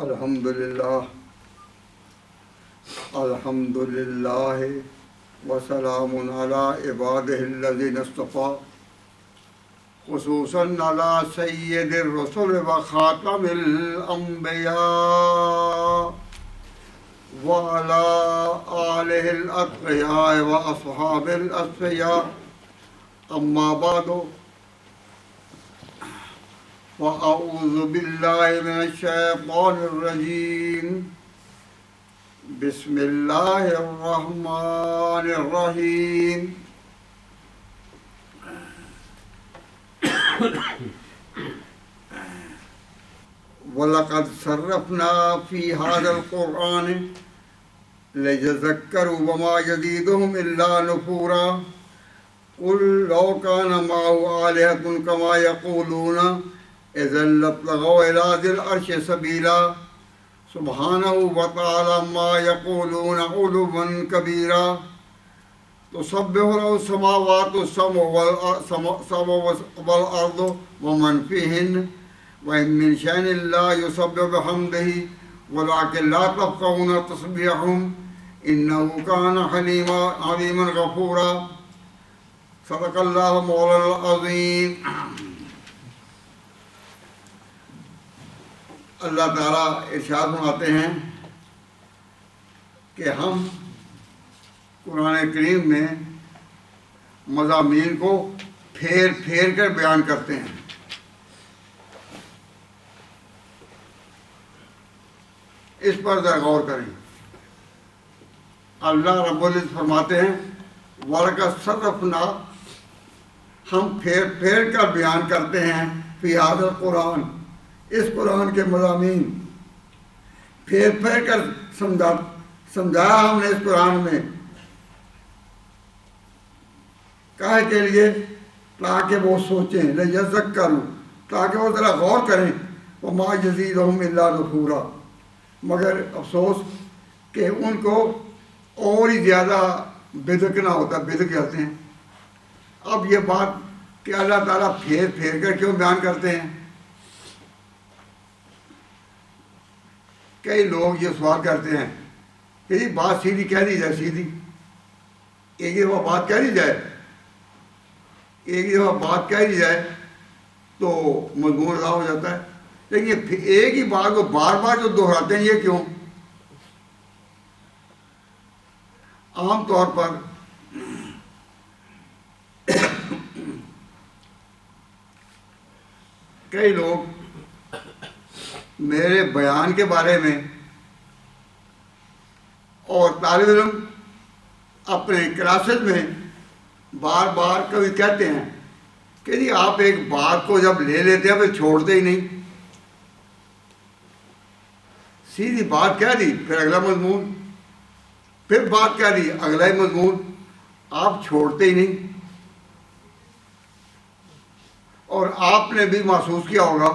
الحمدللہ وسلام علی عبادہ الذین اصطفیٰ خصوصاً علی سید الرسل و خاتم الانبیاء وعلی آلہ الاتقیاء و اصحاب الاصفیاء اما بعد فاعوذ باللہ من الشیطان الرجیم بسم اللہ الرحمن الرحیم وَلَقَدْ صَرَّفْنَا فِي هَذَا الْقُرْآنِ لِيَذَّكَّرُوا وَمَا يَزِيدُهُمْ إِلَّا نُفُورًا قُلْ لَوْ كَانَ مَعَهُ آلِهَةٌ كَمَا يَقُولُونَ إِذًا لَابْتَغَوْا إِلَى ذِي الْعَرْشِ سَبِيلًا سبحانه وتعالى ما يقولون علوا كبيرا تسبح له السماوات السبع والأرض ومن فيهن وإن من شيء لا يسبح بحمده ولكن لا تفقهون تسبيحهم إنه كان حليما غفورا صدق الله مولانا العظيم. اللہ تعالیٰ ارشاد فرماتے ہیں کہ ہم قرآن کریم میں مضامین کو پھیر پھیر کر بیان کرتے ہیں. اس پر ذرا غور کریں. اللہ رب العزت فرماتے ہیں وَلَقَدْ صَرَّفْنَا، ہم پھیر پھیر کر بیان کرتے ہیں فی ھذا القرآن، اس قرآن کے مضامین پھیر پھیر کر سمجھایا ہم نے اس قرآن میں. کہے کے لیے تاکہ وہ سوچیں، لِیَذَّکَّرُوا، تاکہ وہ ذرا غور کریں. وَمَا يَزِيدُهُمْ إِلَّا نُفُورًا، مگر افسوس کہ ان کو اور ہی زیادہ بدکنا ہوتا ہے، بدک جاتے ہیں. اب یہ بات کہ اللہ تعالیٰ پھیر پھیر کر کیوں بیان کرتے ہیں؟ کئی لوگ یہ سوال کرتے ہیں کہ یہ بات سیدھی کہہ دی جائے، سیدھی ایک ہی دفعہ بات کہہ دی جائے، ایک ہی دفعہ بات کہہ دی جائے تو مضمون ادا ہو جاتا ہے. لیکن یہ ایک ہی بات کو بار بار جو دہراتے ہیں، یہ کیوں؟ عام طور پر کئی لوگ میرے بیان کے بارے میں اور طالب علم اپنے کلاسز میں بار بار کبھی کہتے ہیں کہ جی آپ ایک بات کو جب لے لیتے ہیں پھر چھوڑتے ہی نہیں. سیدھی بات کہہ دی، پھر اگلا مضمون، پھر بات کہہ دی، اگلا ہی مضمون، آپ چھوڑتے ہی نہیں. اور آپ نے بھی محسوس کیا ہوگا،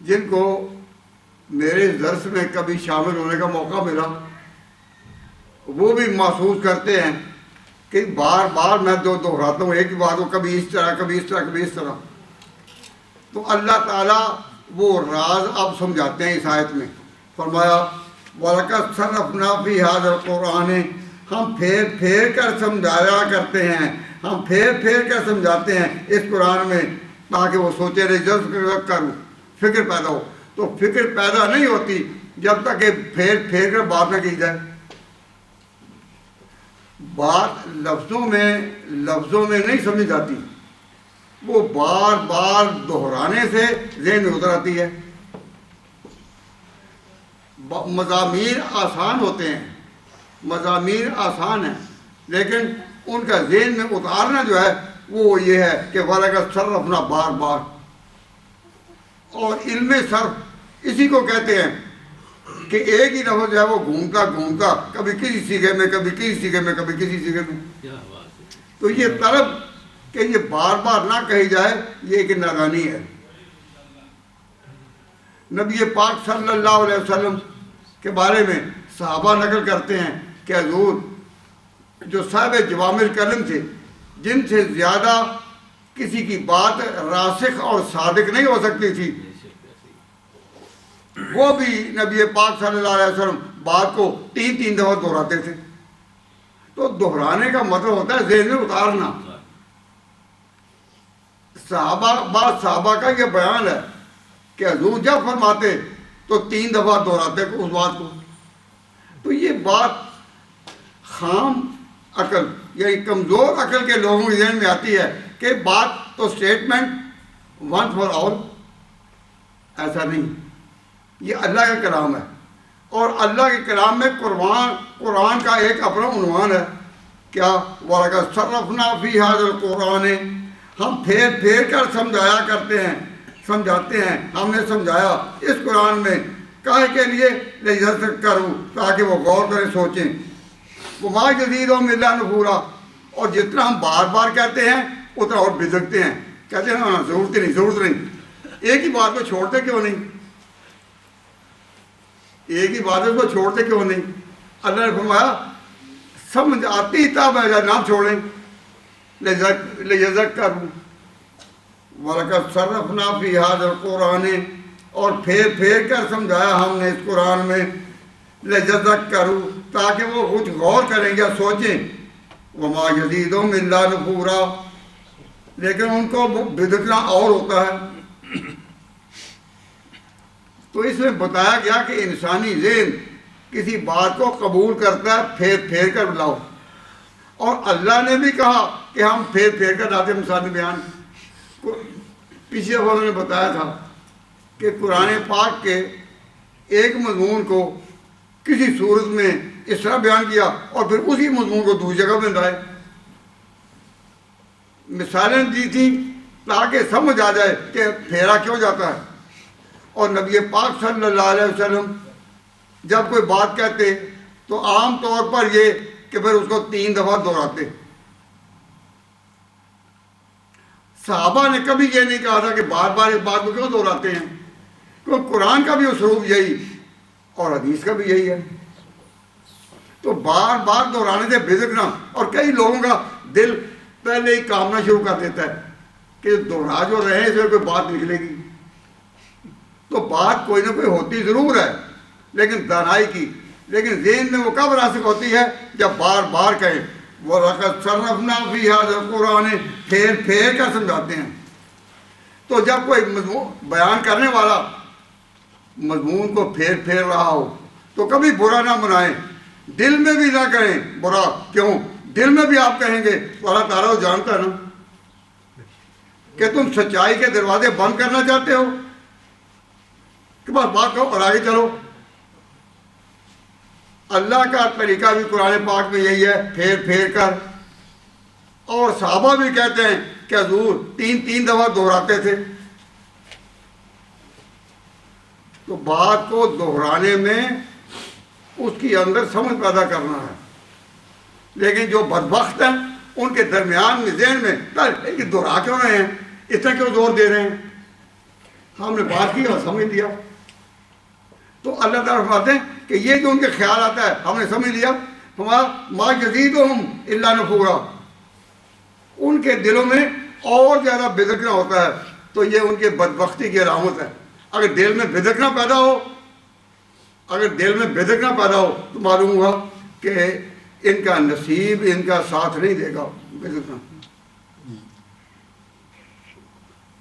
جن کو میرے درس میں کبھی شامل ہونے کا موقع ملا وہ بھی محسوس کرتے ہیں کہ بار بار میں دہراتا ہوں ایک ہی بات کو، کبھی اس طرح کبھی اس طرح کبھی اس طرح. تو اللہ تعالیٰ وہ راز اب سمجھاتے ہیں اس آیت میں. فرمایا وَلَقَدْ صَرَّفْنَا فِي هَذَا الْقُرْآنِ، ہم پھیر پھیر کر سمجھایا کرتے ہیں، ہم پھیر پھیر کر سمجھاتے ہیں اس قرآن میں تاکہ وہ سوچے کروں، فکر پیدا ہو. تو فکر پیدا نہیں ہوتی جب تک کہ پھیر پھیر کر بات نہ کی جائے. بات لفظوں میں نہیں سمجھی جاتی، وہ بار بار دہرانے سے ذہن میں اتر آتی ہے. مضامین آسان ہوتے ہیں، مضامین آسان ہیں، لیکن ان کا ذہن میں اتارنا جو ہے وہ یہ ہے کہ وَلَقَدْ صَرَّفْنَا بار بار. اور علم صرف اسی کو کہتے ہیں کہ ایک ہی لفظ جو ہے وہ گھومتا گھومتا کبھی کسی صیغے میں، کبھی کسی صیغے میں، کبھی کسی صیغے میں. تو یہ طلب کہ یہ بار بار نہ کہی جائے، یہ ایک نادانی ہے. نبی پاک صلی اللہ علیہ وسلم کے بارے میں صحابہ نقل کرتے ہیں کہ حضور جو صاحب جوامع الکلم تھے، جن سے زیادہ کسی کی بات راسخ اور صادق نہیں ہو سکتی تھی، وہ بھی نبی پاک صلی اللہ علیہ وسلم بات کو 3 دفعہ دہراتے تھے۔ تو دہرانے کا مطلب ہوتا ہے ذہن میں اتارنا۔ بعض صحابہ کا یہ بیان ہے کہ حضور جب فرماتے تو 3 دفعہ دہراتے اس بات کو۔ تو یہ بات خام عقل یعنی کمزور عقل کے لوگوں کے ذہن میں آتی ہے کہ بات تو اسٹیٹمنٹ ون فار آل، ایسا نہیں، یہ اللہ کا کلام ہے، اور اللہ کے کلام میں قرآن کا ایک اپنا عنوان ہے، کیا وَلَقَدْ صَرَّفْنَا فِي هَذَا الْقُرْآنِ، ہم پھیر پھیر کر سمجھایا کرتے ہیں، سمجھاتے ہیں، ہم نے سمجھایا اس قرآن میں کاہے کے لیے لِيَذَّكَّرُوا، تاکہ وہ غور کریں، سوچیں۔ وَمَا يَزِيدُهُمْ إِلَّا نُفُورًا، اور جتنا ہم بار بار کہتے ہیں اتنا اور بھٹکتے ہیں، کہتے ہیں نا ضرورت نہیں، ایک ہی بات کو چھوڑتے کیوں نہیں، ایک ہی بات کو چھوڑتے کیوں نہیں؟ اللہ نے فرمایا سمجھ آتی تب ہے، نام چھوڑیں، لِيَذَّكَّرُوا وَلَقَدْ صَرَّفْنَا فِي هَذَا الْقُرْآنِ، اور پھیر پھیر کر سمجھایا ہم نے اس قرآن میں، لِيَذَّكَّرُوا، تاکہ وہ کچھ غور کریں یا سوچیں۔ وَمَا يَزِيدُهُمْ إِلَّا نُفُورًا، لیکن ان کو بدکنا اور ہوتا ہے۔ تو اس میں بتایا گیا کہ انسانی ذہن کسی بات کو قبول کرتا ہے پھیر پھیر کر لاؤ، اور اللہ نے بھی کہا کہ ہم پھیر پھیر کر لاتے مثال بیان۔ پچھلے دفعہ میں نے بتایا تھا کہ قرآن پاک کے ایک مضمون کو کسی صورت میں اس طرح بیان کیا اور پھر اسی مضمون کو دوسری جگہ میں لائے، مثالیں دی تھیں تاکہ سمجھ آ جائے کہ پھیرا کیوں جاتا ہے۔ اور نبی پاک صلی اللہ علیہ وسلم جب کوئی بات کہتے تو عام طور پر یہ کہ پھر اس کو 3 دفعہ دہراتے۔ صحابہ نے کبھی یہ نہیں کہا تھا کہ بار بار اس بات کو کیوں دہراتے ہیں، کیونکہ قرآن کا بھی اسلوب یہی اور حدیث کا بھی یہی ہے۔ تو بار بار دہرانے سے بھٹکنا، اور کئی لوگوں کا دل پہلے ہی کامنا شروع کر دیتا ہے کہ دہرا جو رہے ہیں اس میں کوئی بات نکلے گی، تو بات کوئی نہ کوئی ہوتی ضرور ہے لیکن دانائی کی، لیکن ذہن میں وہ کب راسخ ہوتی ہے جب بار بار کہیں۔ وَلَقَدْ صَرَّفْنَا فِي هَذَا الْقُرْآنِ، پھیر پھیر کر سمجھاتے ہیں۔ تو جب کوئی بیان کرنے والا مضمون کو پھیر پھیر رہا ہو تو کبھی برا نہ منائیں، دل میں بھی نہ کہیں برا، کیوں؟ دل میں بھی آپ کہیں گے تو اللہ تعالیٰ کو جانتا ہے نا کہ تم سچائی کے دروازے بند کرنا چاہتے ہو کہ بس بات کرو اور آگے چلو۔ اللہ کا طریقہ بھی قرآن پاک میں یہی ہے، پھیر پھیر کر، اور صحابہ بھی کہتے ہیں کہ حضور 3 دفعہ دہراتے تھے۔ تو بات کو دہرانے میں اس کی اندر سمجھ پیدا کرنا ہے، لیکن جو بدبخت ہیں ان کے درمیان میں ذہن میں یہ دہرا کیوں رہے ہیں، اتنا کیوں زور دے رہے ہیں، ہم نے بات کی اور سمجھ لیا۔ تو اللہ تعالیٰ فرماتے ہیں کہ یہ جو ان کے خیال آتا ہے ہم نے سمجھ لیا، ہمارا ما یزیدہم الا نفورا، ان کے دلوں میں اور زیادہ بھٹکنا ہوتا ہے۔ تو یہ ان کے بدبختی کی علامت ہے۔ اگر دل میں بھٹکنا پیدا ہو، تو معلوم ہوا کہ ان کا نصیب ان کا ساتھ نہیں دے گا بھٹکنا۔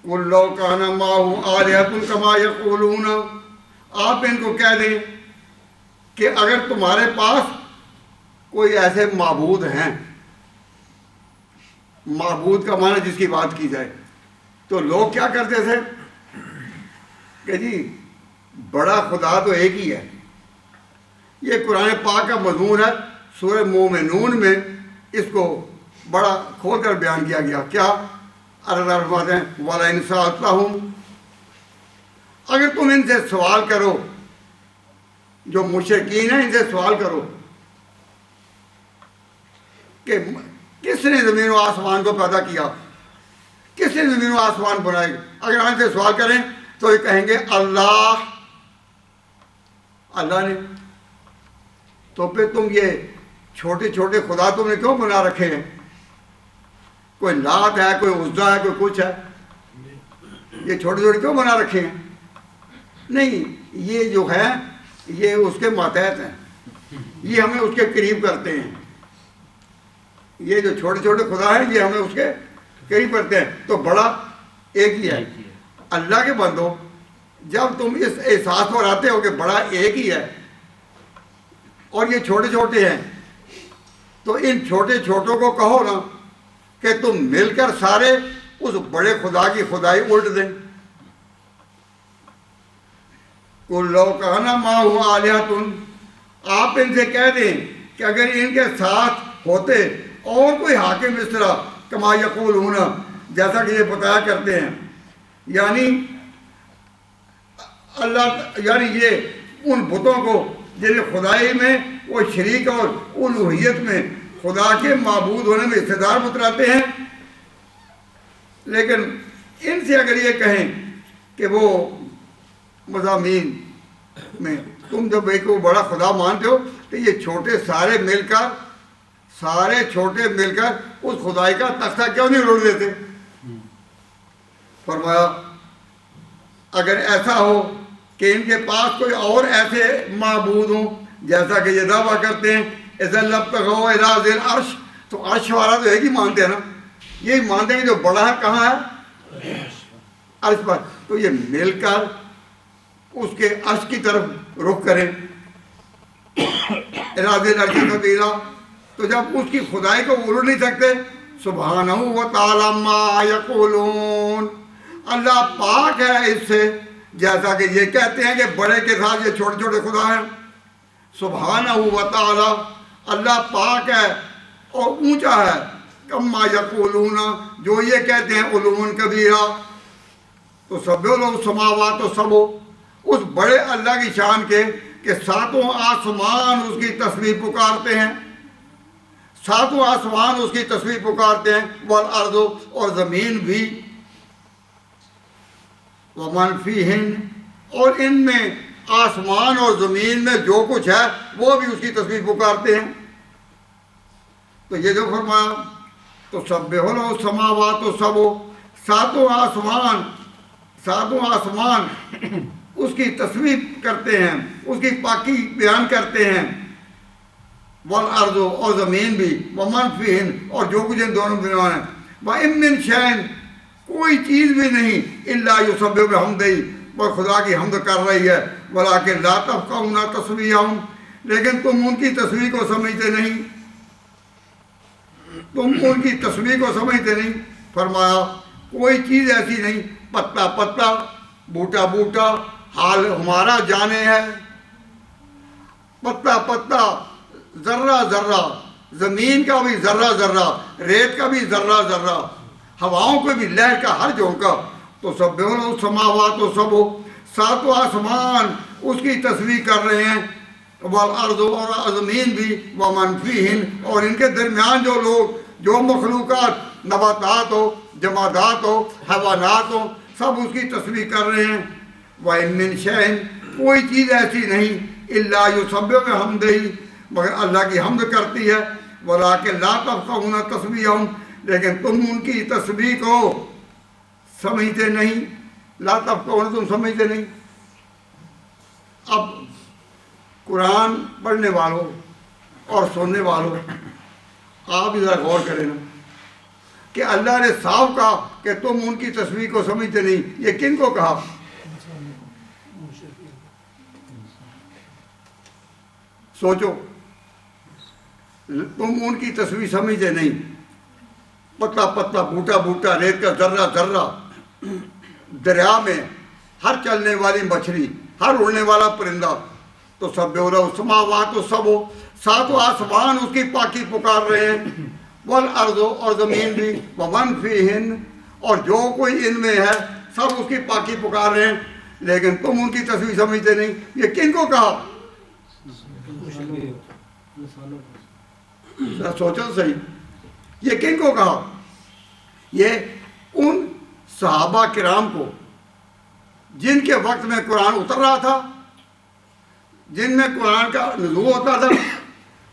قُل لَوْ كَانَ مَعَهُ آلِهَةٌ كَمَا يَقُولُونَ، آپ ان کو کہہ دیں کہ اگر تمہارے پاس کوئی ایسے معبود ہیں، معبود کا معنی جس کی بات کی جائے، تو لوگ کیا کرتے تھے کہ جی بڑا خدا تو ایک ہی ہے۔ یہ قرآن پاک کا مضمون ہے، سورہ مومنون میں اس کو بڑا کھول کر بیان کیا گیا۔ کیا؟ اللہ تعالیٰ فرماتے ہیں وَلَئِن سَأَلْتَهُمْ، اگر تم ان سے سوال کرو، جو مشرکین ہیں ان سے سوال کرو کہ کس نے زمین و آسمان کو پیدا کیا، کس نے زمین و آسمان بنائے، اگر ان سے سوال کریں تو یہ کہیں گے اللہ نے۔ تو پھر تم یہ چھوٹے چھوٹے خدا تم نے کیوں بنا رکھے ہیں؟ کوئی لات ہے، کوئی عزا ہے، کوئی کچھ ہے، یہ چھوٹے چھوٹے کیوں بنا رکھے ہیں؟ نہیں، یہ جو ہے یہ اس کے ماتحت ہیں، یہ ہمیں اس کے قریب کرتے ہیں. یہ جو چھوٹے چھوٹے خدا ہیں یہ ہمیں اس کے قریب کرتے ہیں. تو بڑا ایک ہی ہے. اللہ کے بندو، جب تم اس احساس پر آتے ہو کہ بڑا ایک ہی ہے اور یہ چھوٹے چھوٹے ہیں، تو ان چھوٹے چھوٹوں کو کہو نا کہ تم مل کر سارے اس بڑے خدا کی خدائی الٹ دیں. قُلْ لَوْ كَانَ مَعَهُ آلِهَةٌ، آپ ان سے کہہ دیں کہ اگر ان کے ساتھ ہوتے اور کوئی حاکم اس طرح کما یقولون، جیسا کہ یہ بتایا کرتے ہیں، یعنی اللہ، یعنی یہ ان بتوں کو جن خدائی میں وہ شریک اور الوہیت میں خدا کے معبود ہونے میں حصہ دار بتلاتے ہیں. لیکن ان سے اگر یہ کہیں کہ وہ مضامین میں تم جب ایک کو بڑا خدا مانتے ہو تو یہ چھوٹے سارے مل کر، سارے چھوٹے مل کر اس خدائی کا تختہ کیوں نہیں اڑ دیتے؟ فرمایا اگر ایسا ہو کہ ان کے پاس کوئی اور ایسے معبود ہوں جیسا کہ یہ دعویٰ کرتے ہیں، اذا لابتغوا الی ذی العرش، تو عرش والا تو ایک ہی مانتے ہیں نا، یہی مانتے ہیں کہ جو بڑا ہے کہاں ہے؟ عرش پر. تو یہ مل کر اس کے عرش کی طرف رخ کریں. الی ذی العرش سبیلا، تو جب اس کی خدائی کو اڑ نہیں سکتے، سبحانہ و تعالی ما یقولون، اللہ پاک ہے اس سے جیسا کہ یہ کہتے ہیں کہ بڑے کے ساتھ یہ چھوٹے چھوٹے خدا ہیں. سبحانہ و تعالی، اللہ پاک ہے اور اونچا ہے، کما یقولون، جو یہ کہتے ہیں، علوا کبیرہ. تو سبح له السماوات السبع، اس بڑے اللہ کی شان کے کہ ساتوں آسمان اس کی تسبیح پکارتے ہیں، ساتوں آسمان اس کی تسبیح پکارتے ہیں، والارض، اور زمین بھی، ومن فیہن، اور ان میں آسمان اور زمین میں جو کچھ ہے وہ بھی اس کی تسبیح پکارتے ہیں. تو یہ جو فرمایا تو سبح له السماوات السبع، ساتوں آسمان اس کی تسبیح کرتے ہیں، اس کی پاکی بیان کرتے ہیں، والارض، اور زمین بھی، ومن فیہن، اور جو کچھ ان دونوں میں ہے، وَإِن مِّن شَيْءٍ، کوئی چیز بھی نہیں، الا یسبح بحمدہ، وہ خدا کی حمد کر رہی ہے، ولیکن لا تفقہون تسبیحہم، لیکن تم ان کی تسبیح کو سمجھتے نہیں، تم ان کی تسبیح کو سمجھتے نہیں. فرمایا کوئی چیز ایسی نہیں، پتا پتا، بوٹا بوٹا، حال ہمارا جانے ہے، پتا پتا، ذرہ ذرہ، زمین کا بھی ذرہ ذرہ، ریت کا بھی ذرہ ذرہ، ہواؤں کو بھی لہر کا ہر جھونکا. تو سبح له السماوات السبع، ساتوں آسمان اس کی تسبیح کر رہے ہیں، والارض، اور زمین بھی، ومن فیہن، اور ان کے درمیان جو لوگ، جو مخلوقات، نباتات ہو، جمادات ہو، حیوانات ہو، سب اس کی تسبیح کر رہے ہیں. وَإِن مِّن شَيْءٍ، کوئی چیز ایسی نہیں، الا یسبح بحمدہ، مگر اللہ کی حمد کرتی ہے، ولیکن لا تفقہون تسبیحہم، لیکن تم ان کی تسبیح کو سمجھتے نہیں. لا تفقہون، تم سمجھتے نہیں. اب قرآن پڑھنے والوں اور سننے والوں، آپ ذرا غور کریں نا کہ اللہ نے صاف کہا کہ تم ان کی تسبیح کو سمجھتے نہیں. یہ کن کو کہا؟ سوچو، تم ان کی تسبیح سمجھتے نہیں، پتا پتا، بوٹا بوٹا، ریت کا ذرہ ذرہ، دریا میں ہر چلنے والی مچھلی، ہر اڑنے والا پرندہ. تو سبح له السماوات السبع، ساتوں آسمان اس کی پاکی پکار رہے ہیں، والارض، اور زمین بھی، ومن فیہن، اور جو کوئی ان میں ہے سب اس کی پاکی پکار رہے ہیں، لیکن تم ان کی تسبیح سمجھتے نہیں. یہ کن کو کہا؟ سوچو صحیح، یہ کن کو کہا؟ یہ ان صحابہ کرام کو جن کے وقت میں قرآن اتر رہا تھا، جن میں قرآن کا نزول ہوتا تھا.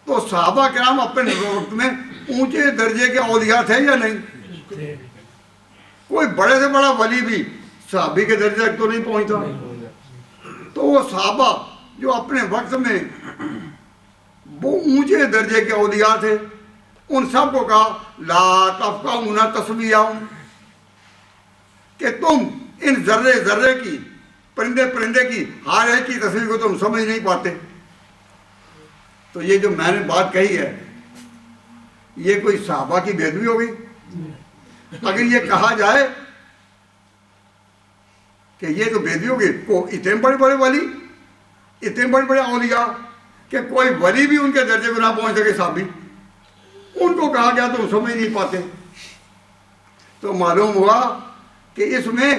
تو صحابہ کرام اپنے وقت میں اونچے درجے کے اولیاء تھے یا نہیں؟ کوئی بڑے سے بڑا ولی بھی صحابی کے درجے تک تو نہیں پہنچتا. تو وہ صحابہ جو اپنے وقت میں وہ اونچے درجے کے اولیاء تھے، ان سب کو کہا لا تفقہون تسبیحہم، کہ تم ان ذرے ذرے کی، پرندے پرندے کی، ہر ایک کی تصویر کو تم سمجھ نہیں پاتے۔ تو یہ جو میں نے بات کہی ہے، یہ کوئی صحابہ کی بے ادبی ہو گئی؟ اگر یہ کہا جائے کہ یہ تو بے ادبی ہو گئی، کو اتنے بڑے بڑے ولی، اتنے بڑے بڑے اولیاء کہ کوئی ولی بھی ان کے درجے کو نہ پہنچ سکے صحابی، ان کو کہا گیا تو سمجھ نہیں پاتے۔ تو معلوم ہوا کہ اس میں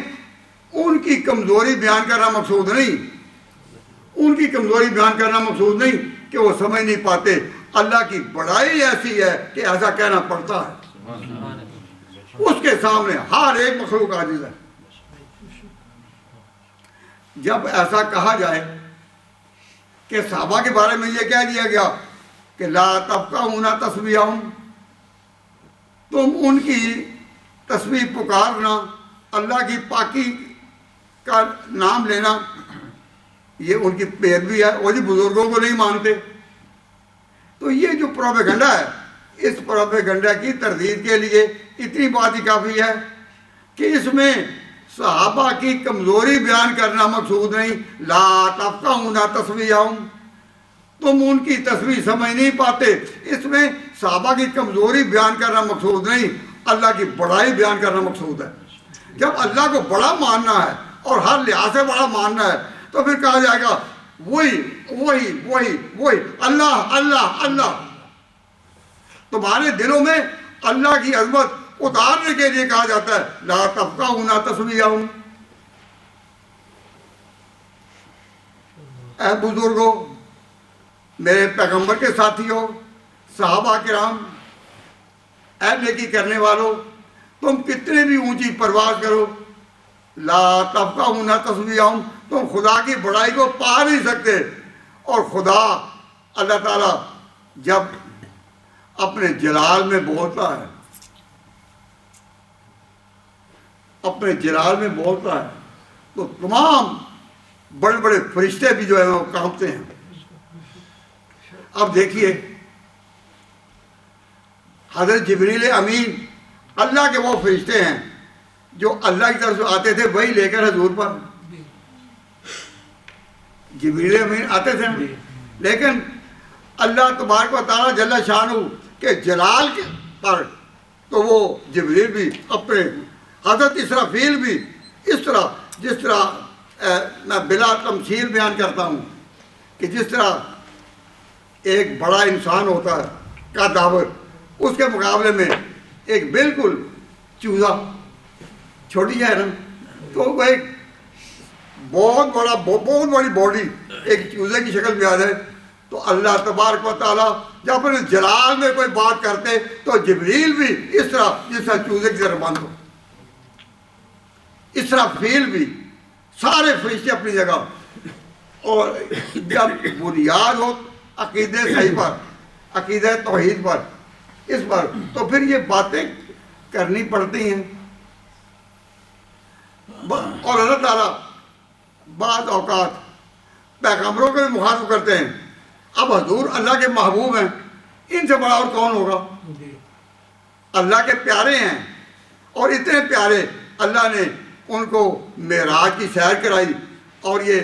ان کی کمزوری بیان کرنا مقصود نہیں، ان کی کمزوری بیان کرنا مقصود نہیں کہ وہ سمجھ نہیں پاتے، اللہ کی بڑائی ایسی ہے کہ ایسا کہنا پڑتا ہے، اس کے سامنے ہر ایک مخلوق عاجز ہے۔ جب ایسا کہا جائے کہ صحابہ کے بارے میں یہ کہہ دیا گیا کہ لا تفقہون تسبیحہم، تم ان کی تسبیح پکارنا، اللہ کی پاکی کا نام لینا، یہ ان کی بے ادبی ہے، وہ جی بزرگوں کو نہیں مانتے۔ تو یہ جو پروپیگنڈا ہے، اس پروپیگنڈا کی تردید کے لیے اتنی بات ہی کافی ہے کہ اس میں صحابہ کی کمزوری بیان کرنا مقصود نہیں، لا تفقہون تسبیحہم، تم ان کی تسبیح سمجھ نہیں پاتے، اس میں صحابہ کی کمزوری بیان کرنا مقصود نہیں، اللہ کی بڑائی بیان کرنا مقصود ہے۔ جب اللہ کو بڑا ماننا ہے اور ہر لحاظ سے بڑا ماننا ہے تو پھر کہا جائے گا وہی وہی وہی وہی اللہ اللہ اللہ۔ تمہارے دلوں میں اللہ کی عظمت اتارنے کے لیے کہا جاتا ہے لا تفقہون تسبیحہم۔ اے بزرگوں، میرے پیغمبر کے ساتھیوں، صحابہ کرام، اے نیکی کرنے والوں، تم کتنے بھی اونچی پرواز کرو، لا تفقہون تسبیحہم، تم خدا کی بڑائی کو پا نہیں سکتے۔ اور خدا اللہ تعالیٰ جب اپنے جلال میں بولتا ہے، اپنے جلال میں بولتا ہے تو تمام بڑے بڑے فرشتے بھی جو ہیں وہ کانپتے ہیں۔ اب دیکھیے حضرت جبریل امین اللہ کے وہ فرشتے ہیں جو اللہ کی طرف سے آتے تھے وہی لے کر حضور پر، جبریل امین آتے تھے، لیکن اللہ تبارک و تعالیٰ جل شانہ کے جلال کے پر تو وہ جبریل بھی اپنے، حضرت اسرافیل بھی اس طرح، جس طرح میں بلا تمثیل بیان کرتا ہوں کہ جس طرح ایک بڑا انسان ہوتا ہے قدآور، اس کے مقابلے میں ایک بالکل چوزا چھوٹی ہے نا، تو وہ ایک بہت بڑی باڈی ایک چوزے کی شکل میں آ جائے، تو اللہ تبارک و تعالیٰ جب اپنے جلال میں کوئی بات کرتے تو جبریل بھی اس طرح جس طرح چوزے کی طرح بند ہو، اسرافیل بھی، سارے فرشتے اپنی جگہ۔ اور جب بنیاد ہو عقیدے صحیح پر، عقیدہ توحید پر، اس پر، تو پھر یہ باتیں کرنی پڑتی ہیں۔ اور اللہ تعالیٰ بعض اوقات پیغمبروں کو بھی مخاطب کرتے ہیں۔ اب حضور اللہ کے محبوب ہیں، ان سے بڑا اور کون ہوگا؟ اللہ کے پیارے ہیں، اور اتنے پیارے اللہ نے ان کو معراج کی سیر کرائی، اور یہ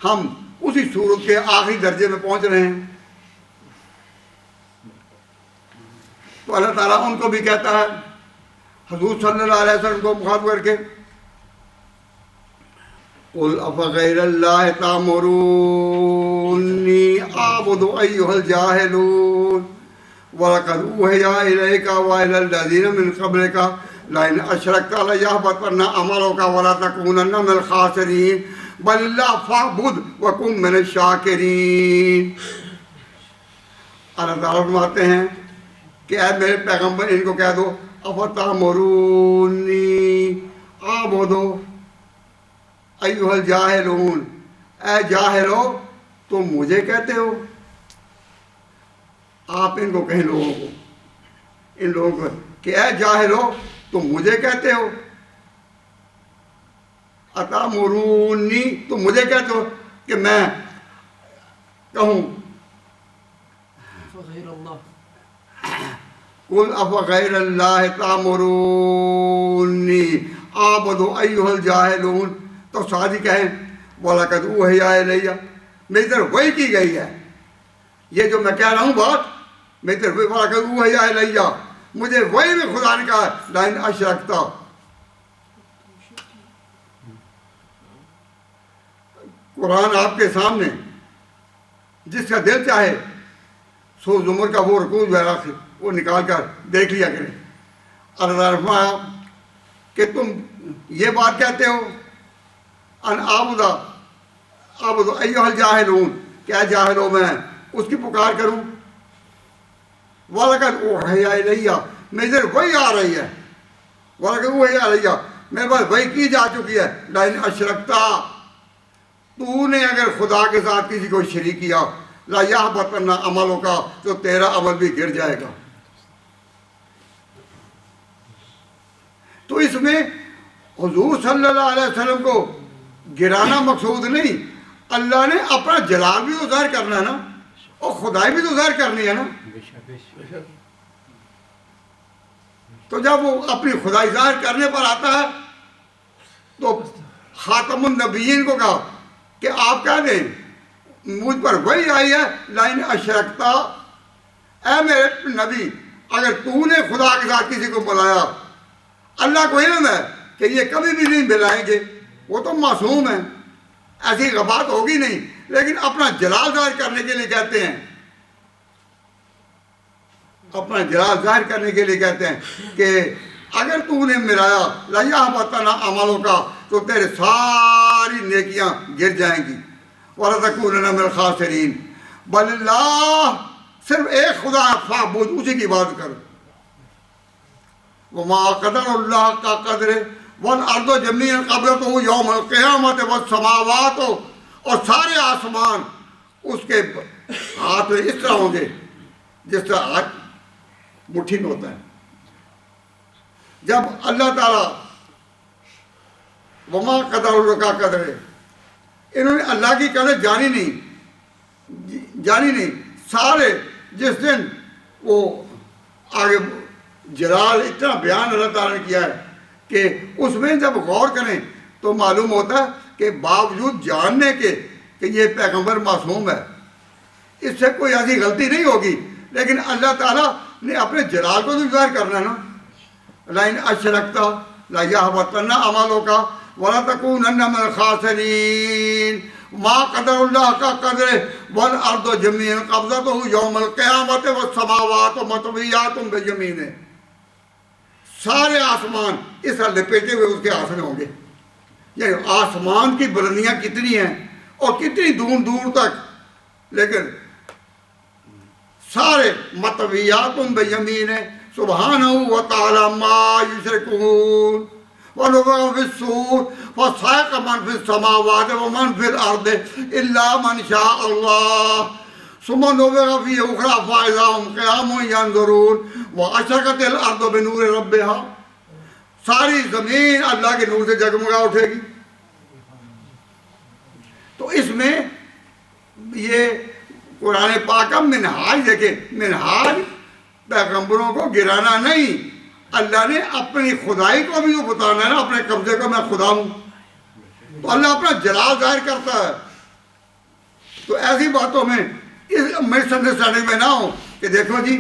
ہم اسی صورت کے آخری درجے میں پہنچ رہے ہیں۔ تو اللہ تعالیٰ ان کو بھی کہتا ہے حضور صلی اللہ علیہ وسلم کو مخاطب کر کے قُلْ أَفَغَيْرَ اللَّهِ تَأْمُرُونِّي أَعْبُدُ أَيُّهَا الْجَاهِلُونَ وَلَقَدْ أُوحِيَ إِلَيْكَ وَإِلَى الَّذِينَ مِنْ قَبْلِكَ لَئِنْ أَشْرَكْتَ لَيَحْبَطَنَّ عَمَلُكَ وَلَتَكُونَنَّ مِنَ الْخَاسِرِينَ بَلِ اللَّهَ فَاعْبُدْ وَكُن مِّنَ الشَّاكِرِينَ۔ اللہ تعالیٰ فرماتے ہیں کہ اے میرے پیغمبر ان کو کہہ دو أَفَتَأْمُرُونِّي أَعْبُدُ ایھا الجاہلون، اے جاہلو تم مجھے کہتے ہو۔ آپ ان کو کہیں لوگوں کو، ان لوگوں کو کہ اے جاہلو تم مجھے کہتے ہو، اتامرونی تم مجھے کہتے ہو، کہ میں کہوں فغیر اللہ قل افغیر اللہ تامرونی اعبد ایھا الجاہلون، تو ساتھ ہی کہیں وَلَقَدْ أُوحِیَ إِلَیَّ، میری طرف وحی کی گئی ہے، یہ جو میں کہہ رہا ہوں بات میری طرف وَلَقَدْ أُوحِیَ إِلَیَّ، مجھے وحی میں خدا نے کہا لَئِنْ أَشْرَکْتَ، قرآن آپ کے سامنے جس کا دل چاہے سو زمر کا وہ رکوع جو ہے آخر وہ نکال کر دیکھ لیا کریں۔ اللہ نے فرمایا کہ تم یہ بات کہتے ہو ان اعبد ایھا الجاہلون، کیا جاہل ہو میں اس کی پکار کروں؟ وَلَقَدْ أُوحِیَ إِلَیَّ، میری طرف وحی آ رہی ہے، وَلَقَدْ أُوحِیَ إِلَیَّ، میرے پاس وحی کی جا چکی ہے، لَئِنْ أَشْرَکْتَ، تو نے اگر خدا کے ساتھ کسی کو شریک کیا لَیَحْبَطَنَّ عَمَلُکَ، تو تیرا عمل بھی گر جائے گا۔ تو اس میں حضور صلی اللہ علیہ وسلم کو گرانا مقصود نہیں، اللہ نے اپنا جلال بھی تو ظاہر کرنا ہے نا، اور خدائی بھی تو ظاہر کرنی ہے نا۔ تو جب وہ اپنی خدائی ظاہر کرنے پر آتا ہے تو خاتم النبیین کو کہا کہ آپ کہہ دیں مجھ پر وحی آئی ہے لَئِنْ أَشْرَکْتَ، اے میرے نبی اگر تو نے خدا کے ساتھ کسی کو بلایا، اللہ کو علم ہے کہ یہ کبھی بھی نہیں ملائیں گے، وہ تو معصوم ہیں، ایسی غبات ہوگی نہیں، لیکن اپنا جلال ظاہر کرنے کے لیے کہتے ہیں، اپنا جلال ظاہر کرنے کے لیے کہتے ہیں کہ اگر تو نے ملایا لَیَحْبَطَنَّ عَمَلُکَ، تو تیرے ساری نیکیاں گر جائیں گی، وَلَتَکُونَنَّ مِنَ الْخَاسِرِینَ، بل اللہ صرف ایک خدا فاعبد، اسی کی عبادت کرو۔ وَمَا قَدَرَ اللَّهَ حَقَّ قَدْرِهِ وَالْأَرْضُ جَمِيعًا قَبْضَتُهُ يَوْمَ الْقِيَامَةِ وَالسَّمَاوَاتُ، اور سارے آسمان اس کے ہاتھ میں اس طرح ہوں گے جس طرح ہاتھ مٹھی میں ہوتا ہے۔ جب اللہ تعالیٰ وما قدر اللہ کا قدر ہے، انہوں نے اللہ کی قدر جانی نہیں، سارے جس دن وہ آگے جلال اتنا بیان اللہ تعالیٰ نے کیا ہے کہ اس میں جب غور کریں تو معلوم ہوتا ہے کہ باوجود جاننے کے کہ یہ پیغمبر معصوم ہے، اس سے کوئی ایسی غلطی نہیں ہوگی، لیکن اللہ تعالیٰ نے اپنے جلال کو تو ظاہر کرنا ہے نا۔ لَئِنْ أَشْرَکْتَ لَیَحْبَطَنَّ عَمَلُکَ وَلَتَکُونَنَّ مِنَ الْخَاسِرِینَ مَا قَدَرَ اللَّهَ حَقَّ قَدْرِهِ وَالْأَرْضُ جَمِيعًا قَبْضَتُهُ يَوْمَ الْقِيَامَةِ وَالسَّمَاوَاتُ مَطْوِيَّاتٌ بِيَمِینِهِ، سارے آسمان اس طرح لپیٹے ہوئے اس کے ہاتھ میں ہوں گے۔ یعنی آسمان کی بلندیاں کتنی ہیں اور کتنی دور دور تک، لیکن سارے مطویات بیمینہ سبحانہ وتعالی ما یشرکون، ونفخ فی الصور فصعق من فی السماوات ومن فی الارض الا من شاء اللہ ثم نفخ فیہ اخری فاذا هم قیام ینظرون واشرقت الارض بنور ربها، ساری زمین اللہ کے نور سے جگمگا اٹھے گی۔ تو اس میں یہ قرآن پاک کا منہاج دیکھیں، منہاج پیغمبروں کو گرانا نہیں، اللہ نے اپنی خدائی کو بھی تو بتانا ہے نا، اپنے قبضے کو میں خدا ہوں، تو اللہ اپنا جلال ظاہر کرتا ہے۔ تو ایسی باتوں میں اس مس انڈرسٹینڈنگ میں نہ ہو کہ دیکھو جی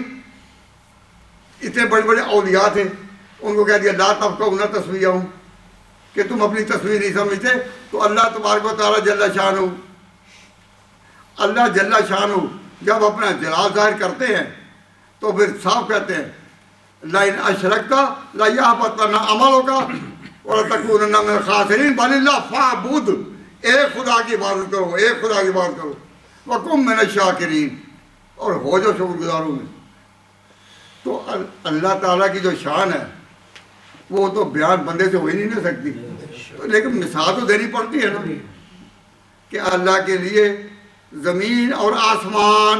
اتنے بڑے بڑے اولیاء تھے، ان کو کہہ دیا لا تفقہون تسبیحہم، کہ تم اپنی تصویر نہیں سمجھتے، تو اللہ تبارک و تعالیٰ جل شانہ، اللہ جل شانہ جب اپنا جلال ظاہر کرتے ہیں تو پھر صاف کہتے ہیں لَئِنْ أَشْرَکْتَ لَیَحْبَطَنَّ عَمَلُکَ وَلَتَکُونَنَّ مِنَ الْخَاسِرِینَ بَلِ اللَّهَ فَاعْبُدْ، ایک خدا کی عبادت کرو، ایک خدا کی عبادت کرو، وَکُن مِنَ الشَّاکِرِینَ، اور ہو جو شکر گزاروں میں۔ تو اللہ تعالیٰ کی جو شان ہے وہ تو بیان بندے سے ہو ہی نہیں سکتی، لیکن مثال تو دینی پڑتی ہے نا کہ اللہ کے لیے زمین اور آسمان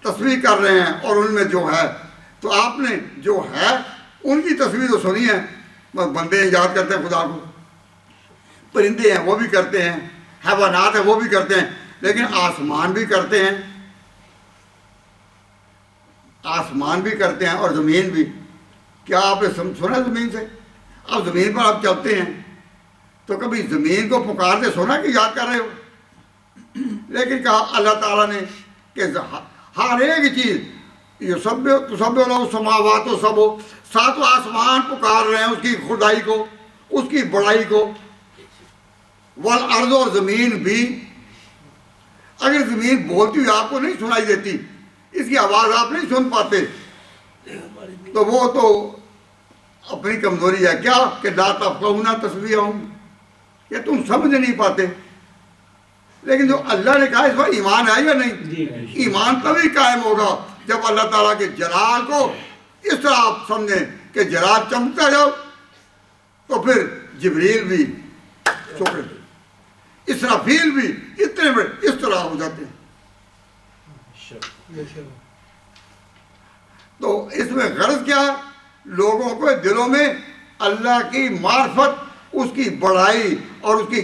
تصویر کر رہے ہیں اور ان میں جو ہے، تو آپ نے جو ہے ان کی تصویر تو سنی ہے، بندے یاد کرتے ہیں خدا کو، پرندے ہیں وہ بھی کرتے ہیں، حیوانات ہیں وہ بھی کرتے ہیں، لیکن آسمان بھی کرتے ہیں، آسمان بھی کرتے ہیں اور زمین بھی۔ کیا آپ نے سنا زمین سے؟ اب زمین پر آپ چلتے ہیں تو کبھی زمین کو پکارتے سنا کہ یاد کر رہے ہو؟ لیکن کہا اللہ تعالیٰ نے کہ ہر ایک چیز یہ سب سماوات و سب ہو، ساتوں آسمان پکار رہے ہیں اس کی خدائی کو، اس کی بڑائی کو، والارض اور زمین بھی۔ اگر زمین بولتی ہوئی آپ کو نہیں سنائی دیتی، اس کی آواز آپ نہیں سن پاتے، تو وہ تو اپنی کمزوری ہے کیا کہ لا تفقہون تسبیحہم، کہ تم سمجھ نہیں پاتے۔ لیکن جو اللہ نے کہا اس پر ایمان ہے یا نہیں؟ ایمان تبھی قائم ہوگا جب اللہ تعالیٰ کے جلال کو اس طرح آپ سمجھیں کہ جلال چمکتا جاؤ، تو پھر جبریل بھی شکر، اسرافیل بھی اتنے بڑے اس طرح ہو جاتے ہیں۔ تو اس میں غرض کیا ہے؟ لوگوں کو دلوں میں اللہ کی معرفت، اس کی بڑائی اور اس کی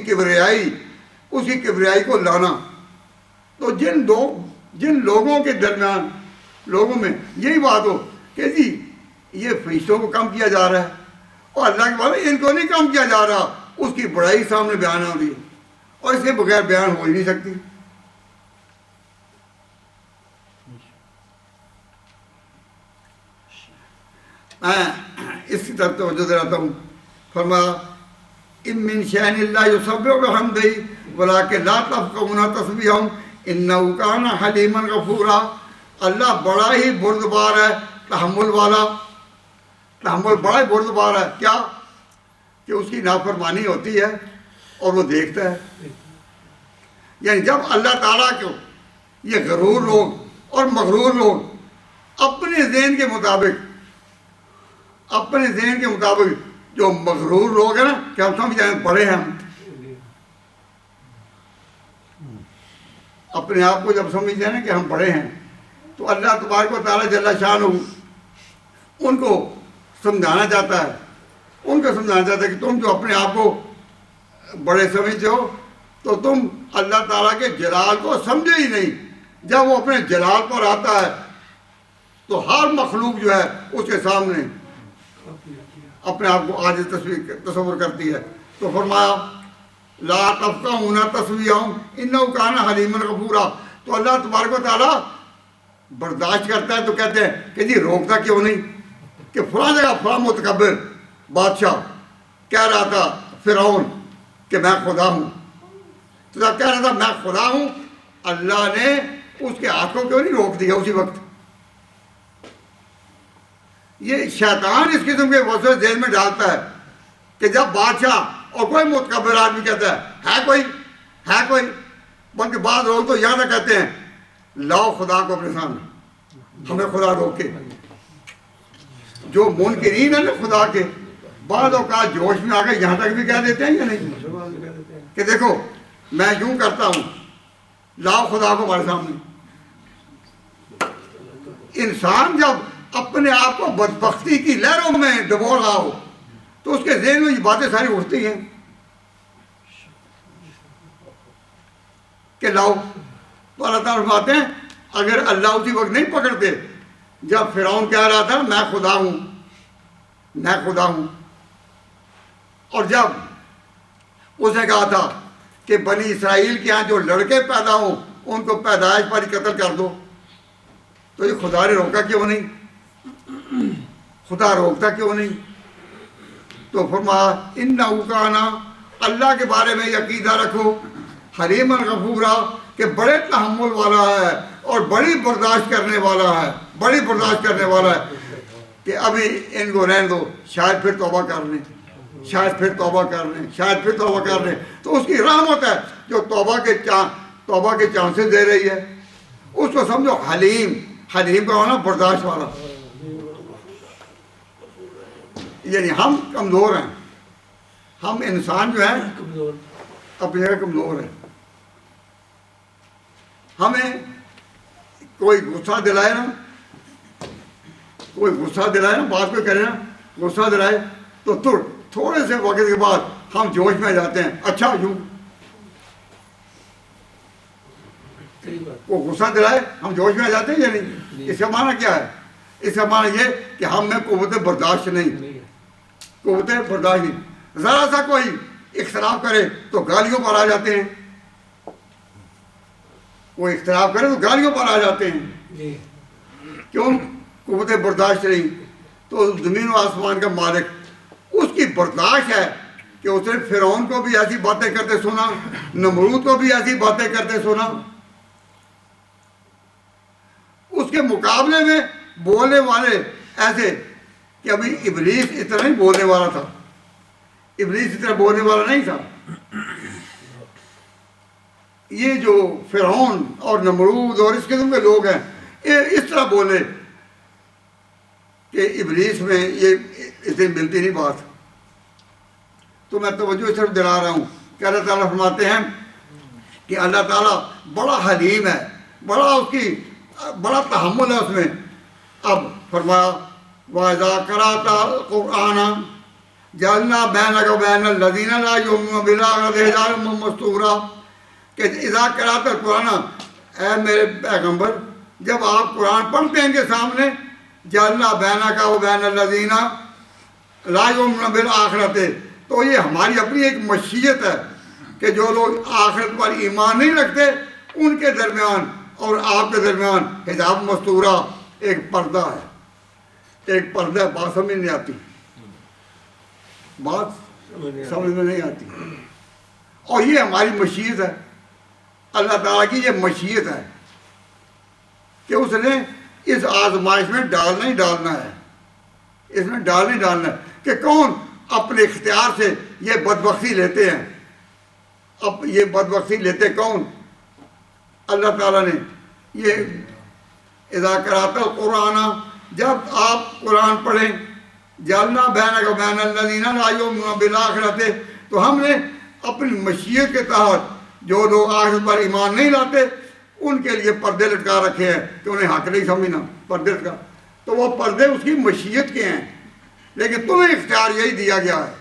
کبریائی کو لانا۔ تو جن لوگوں کے درمیان، لوگوں میں یہی بات ہو کہ جی یہ فرشتوں کو کم کیا جا رہا ہے اور اللہ کے بارے ان کو نہیں کم کیا جا رہا، اس کی بڑائی سامنے بیان ہو رہی ہے، اور اس کے بغیر بیان ہو ہی نہیں سکتی۔ میں اس کی طرف توجہ دلاتا ہوں۔ فرمایا ان من شیء الا یسبح بحمدہ ولکن لا تفقہون تسبیحہم انہ کان حلیما غفورا۔ اللہ بڑا ہی بردبار ہے، تحمل والا، تحمل بڑا ہی بردبار ہے۔ کیا کہ اس کی نافرمانی ہوتی ہے اور وہ دیکھتا ہے۔ یعنی جب اللہ تعالیٰ کو یہ غرور لوگ اور مغرور لوگ اپنے ذہن کے مطابق جو مغرور لوگ ہیں نا کہ ہم سمجھ جائیں بڑے ہیں، ہم اپنے آپ کو جب سمجھ جائیں نا کہ ہم بڑے ہیں، تو اللہ تبارک و تعالیٰ جل شانہ ان کو سمجھانا چاہتا ہے کہ تم جو اپنے آپ کو بڑے سمجھتے ہو تو تم اللہ تعالیٰ کے جلال کو سمجھے ہی نہیں۔ جب وہ اپنے جلال پر آتا ہے تو ہر مخلوق جو ہے اس کے سامنے اپنے آپ کو عاجز تصور کرتی ہے۔ تو فرمایا لا تفقہون تسبیحہم انہ کان حلیما غفورا۔ تو اللہ تبارک و تعالیٰ برداشت کرتا ہے تو کہتے ہیں کہ جی روکتا کیوں نہیں کہ فلاں جگہ فلاں متکبر بادشاہ کہہ رہا تھا فرعون کہ میں خدا ہوں، تو جب کہہ رہا تھا میں خدا ہوں، اللہ نے اس کے ہاتھ کو کیوں نہیں روک دیا اسی وقت؟ یہ شیطان اس قسم کے وسوسے ذہن میں ڈالتا ہے کہ جب بادشاہ اور کوئی متکبر آدمی کہتا ہے کوئی، بلکہ بعض لوگ تو یہاں تک کہتے ہیں لاؤ خدا کو اپنے سامنے، ہمیں خدا روکے۔ جو منکرین ہیں نا خدا کے، بعض اوقات جوش میں آ کے یہاں تک بھی کہہ دیتے ہیں یا نہیں کہ دیکھو میں یوں کرتا ہوں، لاؤ خدا کو ہمارے سامنے۔ انسان جب اپنے آپ کو بدبختی کی لہروں میں ڈبو رہا ہو تو اس کے ذہن میں یہ باتیں ساری اٹھتی ہیں کہ لاؤ۔ تو اللہ تعالیٰ فرماتے ہیں اگر اللہ اسی وقت نہیں پکڑتے جب فرعون کہہ رہا تھا میں خدا ہوں، اور جب اس نے کہا تھا کہ بنی اسرائیل کے یہاں جو لڑکے پیدا ہوں ان کو پیدائش پر ہی قتل کر دو، تو یہ خدا نے روکا کیوں نہیں؟ خدا روکتا کیوں نہیں؟ تو فرمایا انہ کان، اللہ کے بارے میں عقیدہ رکھو، حلیما غفورا کہ بڑے تحمل والا ہے اور بڑی برداشت کرنے والا ہے کہ ابھی ان کو رہنے دو، شاید پھر توبہ کر لیں، تو اس کی رحمت ہے جو توبہ کے چانسز دے رہی ہے۔ اس کو سمجھو حلیم کا ہونا برداشت والا۔ یعنی ہم کمزور ہیں، ہم انسان جو ہیں اپنی جگہ کمزور ہیں۔ ہمیں کوئی غصہ دلائے نا، بات کوئی کرے نا، غصہ دلائے تو تھوڑے سے وقت کے بعد ہم جوش میں جاتے ہیں، اچھا یوں وہ غصہ دلائے ہم جوش میں آ جاتے ہیں یا نہیں؟ اس کا معنی کیا ہے؟ اس کا معنی یہ کہ ہم میں قوت برداشت نہیں، قوت برداشت نہیں. ذرا سا کوئی اختلاف کرے تو گالیوں پر آ جاتے ہیں، کوئی اختلاف کرے تو گالیوں پر آ جاتے ہیں. کیوں؟ قوت برداشت نہیں. تو زمین و آسمان کا مالک، اس کی برداشت ہے کہ اس نے فرعون کو بھی ایسی باتیں کرتے سنا، نمرود کو بھی ایسی باتیں کرتے سنا. اس کے مقابلے میں بولنے والے ایسے کہ ابھی ابلیس اتنا نہیں بولنے والا تھا، ابلیس اتنا بولنے والا نہیں تھا. یہ جو فرعون اور نمرود اور اس قسم کے لوگ ہیں، یہ اس طرح بولے کہ ابلیس میں یہ اسے ملتی نہیں بات. تو میں توجہ اس طرف دلا رہا ہوں کہ اللہ تعالیٰ فرماتے ہیں کہ اللہ تعالیٰ بڑا حلیم ہے، بڑا تحمل ہے اس میں. اب فرمایا وَإِذَا قَرَأْتَ الْقُرْآنَ جَعَلْنَا بَيْنَكَ وَبَيْنَ الَّذِينَ لَا يُؤْمِنُونَ بِالْآخِرَةِ حِجَابًا مَّسْتُورًا، کہ اذا قرأت القرآن، اے میرے پیغمبر جب آپ قرآن پڑھتے ہیں ان کے سامنے، جعلنا بینک وبین الذین لا یؤمنون بالآخرۃ، تو یہ ہماری اپنی ایک مشیت ہے کہ جو لوگ آخرت پر ایمان نہیں رکھتے ان کے درمیان اور آپ کے درمیان حجاب مستورہ، ایک پردہ ہے، ایک پردہ ہے. بات سمجھ نہیں آتی، بات سمجھ میں نہیں آتی. اور یہ ہماری مشیت ہے، اللہ تعالیٰ کی یہ مشیت ہے کہ اس نے اس آزمائش میں ڈالنا ہی ڈالنا ہے، اس میں ڈالنا ہی ڈالنا ہے. کہ کون اپنے اختیار سے یہ بدبختی لیتے ہیں؟ اب یہ بدبختی لیتے کون؟ اللہ تعالیٰ نے. یہ اذا قرأت القرآن، جب آپ قرآن پڑھیں، جعلنا بینک وبین الذین لا یؤمنون بالآخرۃ، تو ہم نے اپنی مشیت کے تحت جو لوگ آخرت پر ایمان نہیں لاتے ان کے لیے پردے لٹکا رکھے ہیں کہ انہیں حق نہیں سمجھنا پردے لٹکا. تو وہ پردے اس کی مشیت کے ہیں، لیکن تمہیں اختیار یہی دیا گیا ہے،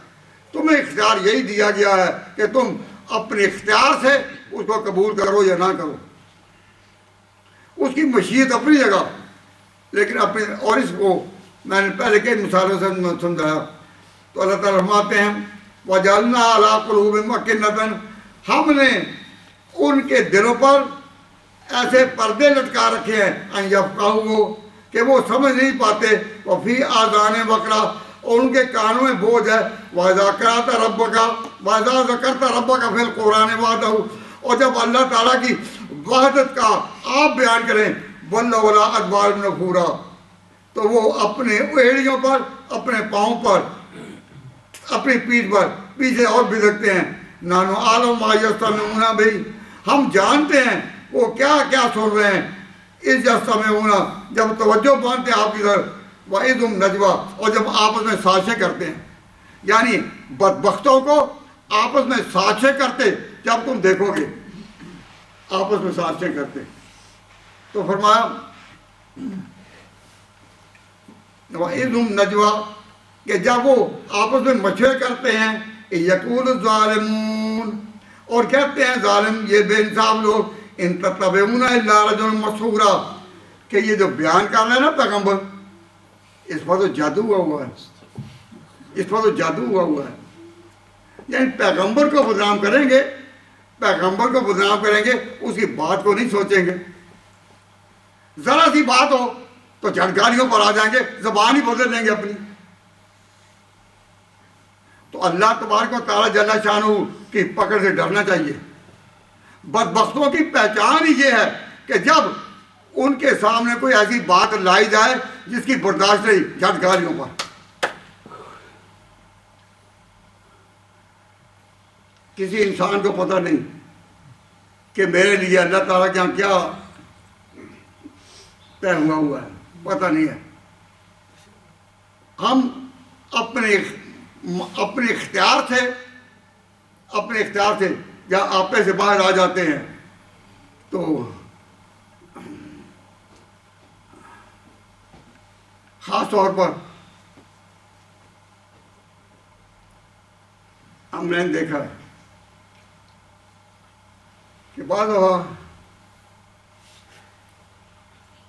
تمہیں اختیار یہی دیا گیا ہے کہ تم اپنے اختیار سے اس کو قبول کرو یا نہ کرو. اس کی مشیت اپنی جگہ، لیکن اپنے، اور اس کو میں نے پہلے کئی مثالوں سے سمجھایا. تو اللہ تعالیٰ فرماتے ہیں وَجَعَلْنَا عَلَىٰ قُلُوبِهِمْ أَكِنَّةً، ہم نے ان کے دلوں پر ایسے پردے لٹکا رکھے ہیں ان یفقہوا، کہ وہ سمجھ نہیں پاتے، وفی آذانہم وقرا، اور ان کے کانوں میں بوجھ ہے. وَإِذَا قَرَأْتَ رَبَّكَ وَإِذَا ذَكَرْتَ رَبَّكَ فِي الْقُرْآنِ وَحْدَهُ، اور جب اللہ تعالیٰ کی وحدت کا آپ بیان کریں، وَلَّوْا عَلَىٰ أَدْبَارِهِمْ نُفُورًا، تو وہ اپنے ایڑیوں پر، اپنے پاؤں پر، اپنی پیٹھ پر پیچھے اور بھدکتے ہیں. نَحْنُ أَعْلَمُ مَا يَسْتَمِعُونَ بِهِ، ہم جانتے ہیں وہ کیا کیا سن رہے ہیں. اِذْ يَسْتَمِعُونَ، جب توجہ باندھتے ہیں آپ کی طرف. وَإِذْ هُمْ نَجْوَىٰ، اور جب آپس میں سازشیں کرتے ہیں. یعنی بدبختوں کو آپس میں سازشیں کرتے جب تم دیکھو گے، آپس میں سازشیں کرتے. تو فرمایا وَإِذْ هُمْ نَجْوَىٰ، کہ جب وہ آپس میں مشورے کرتے ہیں. یقول الظالمون، اور کہتے ہیں ظالم، یہ بے انصاف لوگ، ان تتبعون الا رجلا مسحورا، کہ یہ جو بیان کر رہے ہیں نا پیغمبر، اس پر تو جادو ہوا ہے، اس پر تو جادو ہوا ہے. یعنی پیغمبر کو بدنام کریں گے، پیغمبر کو بدنام کریں گے، اس کی بات کو نہیں سوچیں گے. ذرا سی بات ہو تو جھٹگالیوں پر آ جائیں گے، زبان ہی بدل دیں گے اپنی. تو اللہ تبارک و تعالیٰ جل شانہ کی پکڑ سے ڈرنا چاہیے. بدبختوں کی پہچان ہی یہ ہے کہ جب ان کے سامنے کوئی ایسی بات لائی جائے جس کی برداشت نہیں، جھٹ گالیوں پر. کسی انسان کو پتہ نہیں کہ میرے لیے اللہ تعالیٰ کے یہاں کیا طے ہوا ہے، پتہ نہیں ہے. ہم اپنے اختیار سے یا آپے سے باہر آ جاتے ہیں. تو خاص طور پر ہم نے دیکھا ہے کہ بعض دفعہ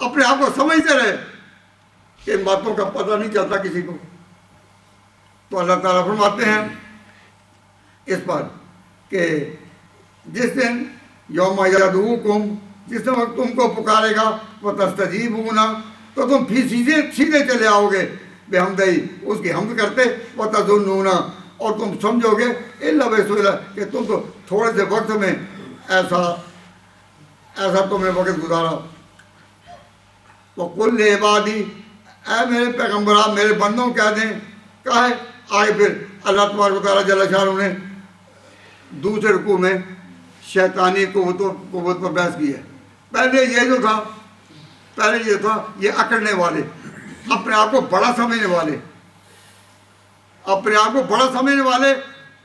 اپنے آپ کو سمجھتے رہے کہ ان باتوں کا پتہ نہیں چلتا کسی کو. تو اللہ تعالیٰ فرماتے ہیں اس پر کہ جس دن یوم یدعوکم، جس وقت تم کو پکارے گا وتستجیبون، تو تم پھر سیدھے چلے آؤ گے بحمدہ، اس کی حمد کرتے، وتظنون، اور تم سمجھو گے الا بسهولہ کہ تم تو تھوڑے سے وقت میں ایسا تم نے وقت گزارا. وَقُلْ لِعِبَادِي، اے میرے پیغمبران میرے بندوں کہہ دیں. کہا ہے آگے پھر اللہ تبارک و تعالیٰ جل شانہ نے دوسرے رکوع میں شیطانی قوت پر بحث کی ہے. پہلے یہ تھا یہ اکڑنے والے، اپنے آپ کو بڑا سمجھنے والے،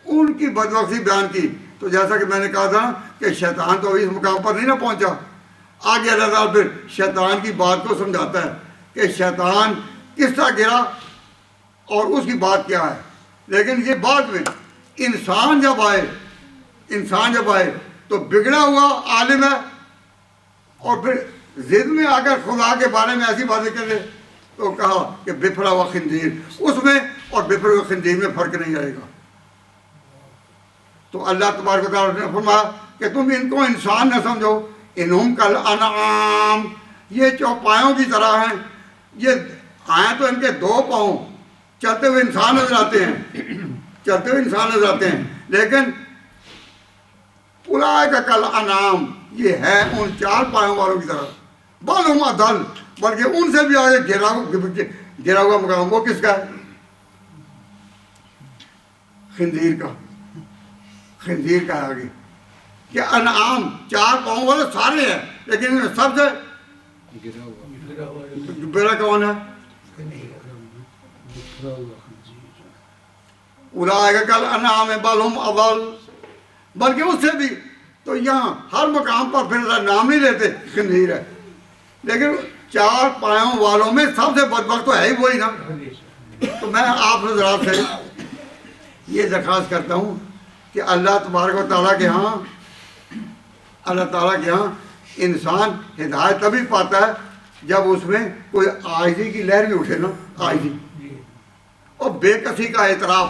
ان کی بدبختی بیان کی. تو جیسا کہ میں نے کہا تھا کہ شیطان تو ابھی اس مقام پر نہیں نہ پہنچا. آگے اللہ تعالیٰ پھر شیطان کی بات کو سمجھاتا ہے کہ شیطان کس طرح گرا اور اس کی بات کیا ہے. لیکن یہ بعد میں انسان جب آئے تو بگڑا ہوا عالم ہے، اور پھر ضد میں آ کر خدا کے بارے میں ایسی باتیں کر لے. تو کہا کہ بفرا و خنزیر، اس میں اور بفر و خنزیر میں فرق نہیں رہے گا. تو اللہ تبارک و تعالیٰ نے فرمایا کہ تم ان کو انسان نہ سمجھو، انہم کالانعام، یہ چوپایوں کی طرح ہیں. یہ آئیں تو ان کے 2 پاؤں، چلتے ہوئے انسان نظر آتے ہیں، لیکن اولئک کالانعام، یہ ہے ان 4 پایوں والوں کی طرح. بل ہم اضل، بلکہ ان سے بھی آگے گرا ہوا مقام وہ کس کا ہے؟ خنزیر کا ہے آگے. کہ انعام 4 پاؤں والے سارے ہیں، لیکن ان میں سب سے برا کون ہے؟ اولئک کالانعام بل ہم اضل، بلکہ اس سے بھی. تو یہاں ہر مقام پر پھر نام نہیں لیتے، خنزیر ہے، لیکن 4 پایوں والوں میں سب سے بدبخت تو ہے ہی وہی نا. تو میں آپ حضرات سے یہ درخواست کرتا ہوں کہ اللہ تبارک و تعالیٰ کے ہاں انسان ہدایت تبھی پاتا ہے جب اس میں کوئی عاجزی کی لہر بھی اٹھے نا. عاجزی اور بے کسی کا اعتراف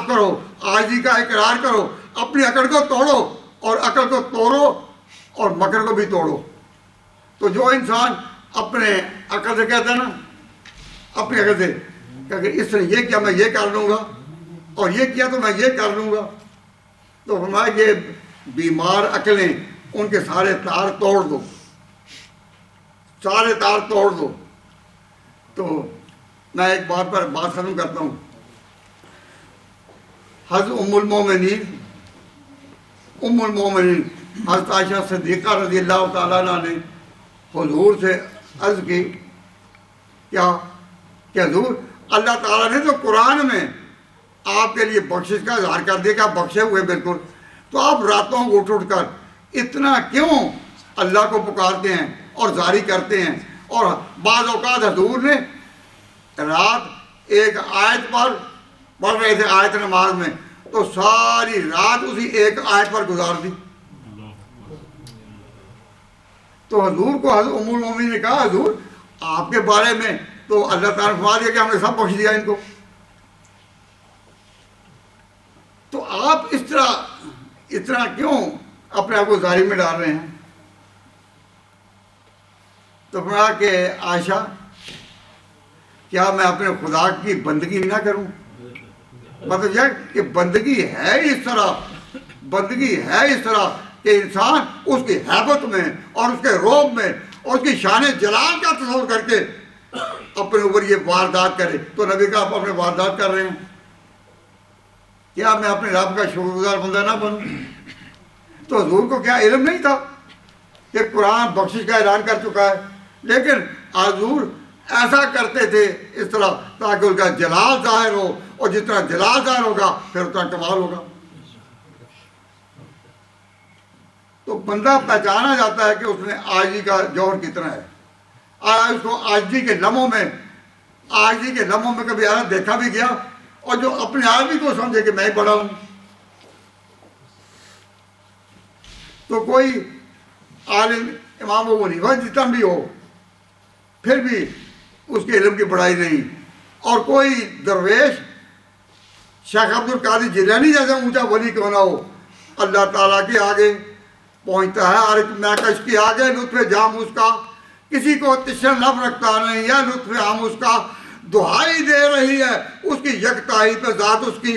کرو، عاجزی کا اقرار کرو، اپنی عقل کو توڑو، اور عقل کو توڑو اور مکر کو بھی توڑو. تو جو انسان اپنے عقل سے کہتا ہے نا، اپنی عقل سے کہ اس نے یہ کیا میں یہ کر لوں گا، اور یہ کیا تو میں یہ کر لوں گا، تو فرمایا یہ بیمار عقلیں ان کے سارے تار توڑ دو. تو میں ایک بات پر بات ختم کرتا ہوں. حضرت ام المومنین حضرت عائشہ صدیقہ رضی اللہ تعالیٰ عنہ نے حضور سے عرض کی کیا کہ حضور اللہ تعالیٰ نے تو قرآن میں آپ کے لیے بخشش کا اظہار کر دیا کہ آپ بخشے ہوئے بالکل، تو آپ راتوں کو اٹھ کر اتنا کیوں اللہ کو پکارتے ہیں اور زاری کرتے ہیں. اور بعض اوقات حضور نے رات ایک آیت پر پڑھ رہے تھے، آیت نماز میں، تو ساری رات اسی ایک آیت پر گزار دی. تو حضور کو حضرت ام المومنین نے کہا حضور آپ کے بارے میں تو اللہ تعالیٰ نے فرما دیا کہ ہم نے سب بخش دیا ان کو، تو آپ اس طرح کیوں اپنے آپ کو ظالم میں ڈال رہے ہیں؟ تو فرمایا کہ عائشہ کیا میں اپنے خدا کی بندگی نہ کروں؟ مطلب یہ کہ بندگی ہے اس طرح کہ انسان اس کی ہیبت میں اور اس کے روب میں اور اس کی شان جلال کا تصور کر کے اپنے اوپر یہ واردات کرے. تو نبی کا آپ اپنے واردات کر رہے ہیں. کیا میں اپنے رب کا شکر گزار بندہ نہ بنوں؟ تو حضور کو کیا علم نہیں تھا کہ قرآن بخشش کا اعلان کر چکا ہے؟ لیکن حضور ایسا کرتے تھے اس طرح تاکہ ان کا جلال ظاہر ہو، اور جس طرح جلال ظاہر ہوگا پھر اتنا کمال ہوگا. تو بندہ پہچانا جاتا ہے کہ اس میں عاجزی کا جوہر کتنا ہے. اس کو عاجزی کے لمحوں میں کبھی ایسا دیکھا بھی گیا، اور جو اپنے آپ ہی کو سمجھے کہ میں بڑا ہوں. تو کوئی عالم امام ابو حنیفہ جتنا بھی ہو پھر بھی اس کے علم کی بڑائی نہیں. اور کوئی درویش شیخ عبد القادر جیلانی جیسا اونچا ولی کیوں نہ ہو اللہ تعالیٰ کے آگے پہنچتا ہے. ہر ایک میکش کے آگے لطف جام اس کا کسی کو تشن لب رکھتا نہیں ہے. لطف عام اس کا دہائی دے رہی ہے اس کی یکتائی پہ ذات اس کی.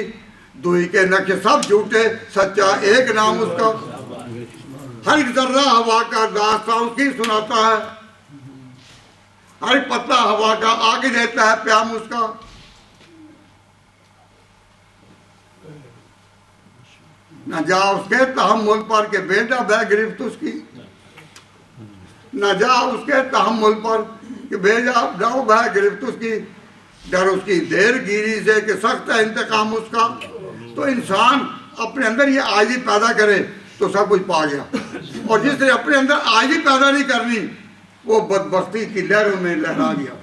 دوئی کے نقش سب جھوٹے سچا ایک نام اس کا. ہر ایک ذرہ ہوا کا داستان اس کی سناتا ہے. ہر ایک پتہ ہوا کا آگے دیتا ہے پیام اس کا. نہ جا اس کے تحمل پر کہ بیٹا بے گرفت اس کی. نہ جا اس کے تحمل پر کہ بیٹا جاؤ بے گرفت اس کی. ڈر اس کی دیر گیری سے کہ سخت ہے انتقام اس کا. تو انسان اپنے اندر یہ عاجزی پیدا کرے تو سب کچھ پا گیا. اور جس نے اپنے اندر عاجزی پیدا نہیں کرنی وہ بدبختی کی لہروں میں لہرا گیا.